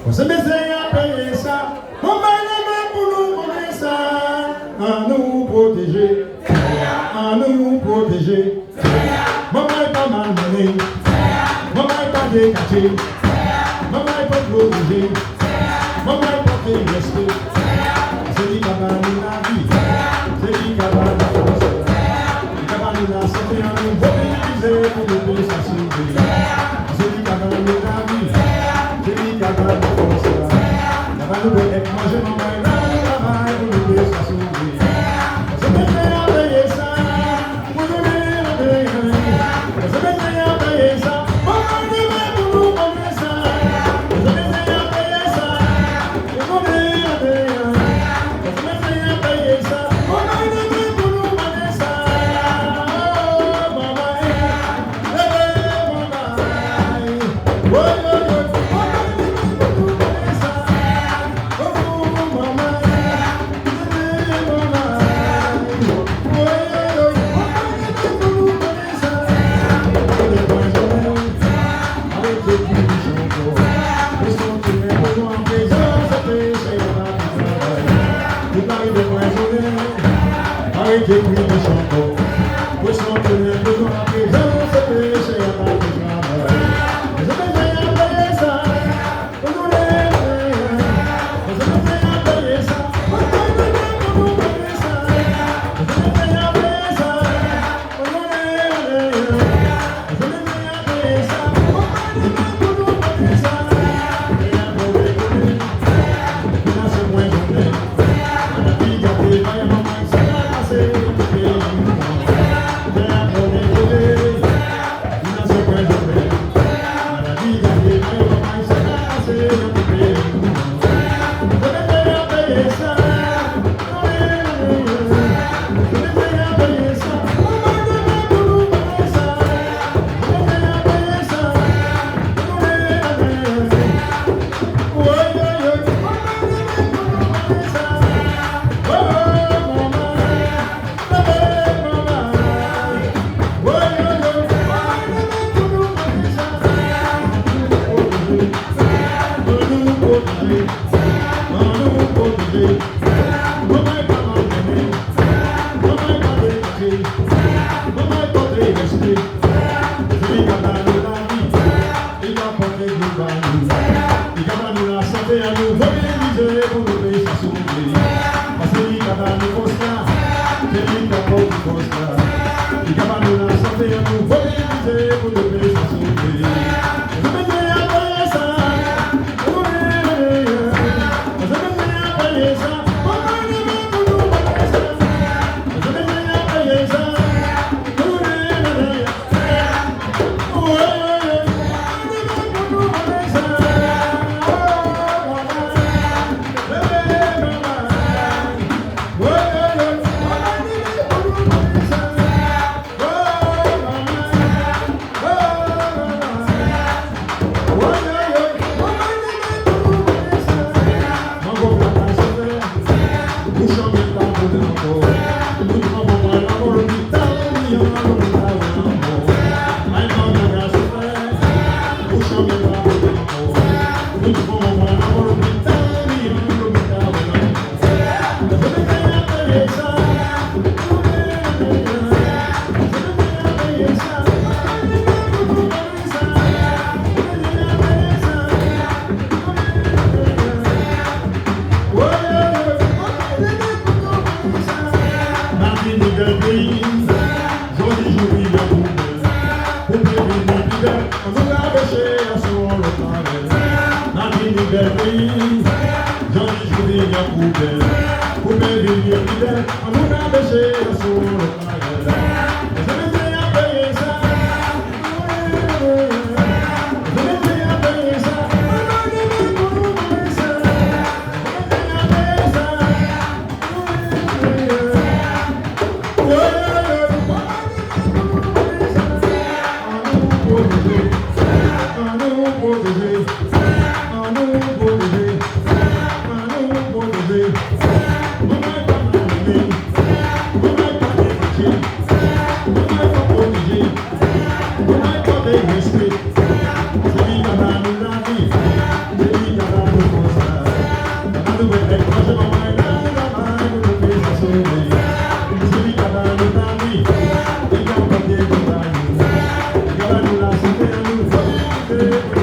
Você desenha pensa, mamãe leva por começa a não proteger, a não proteger. Mamãe tá mandando, mamãe tá de cachê, mamãe tá proteger, mamãe tá de respeito. Você fica na vida, você fica na força, fica na sangue, eu não vou me dizer como pensa assim. Você fica na vida, você fica na força. Vai no bem, é que nós não vai nada, vai no bem, está subindo. Você vai ter a beleza, quando vem a beleza. Você vai ter a beleza, quando vem no começa. Você vai ter a beleza, quando vem a beleza. Você vai ter a beleza, quando vem no começa. Oh, mamãe, mamãe, oi, oi, oi. Take me to Shango. We're something that we're going to be done. So they say about the drama. There's a bit of beleza. We're going to there's a bit of beleza. We're going to beleza. There's a bit of beleza. We're going to there's a bit of beleza. We're going to beleza. No se mueve. La vida que vaya mamá. Ouais.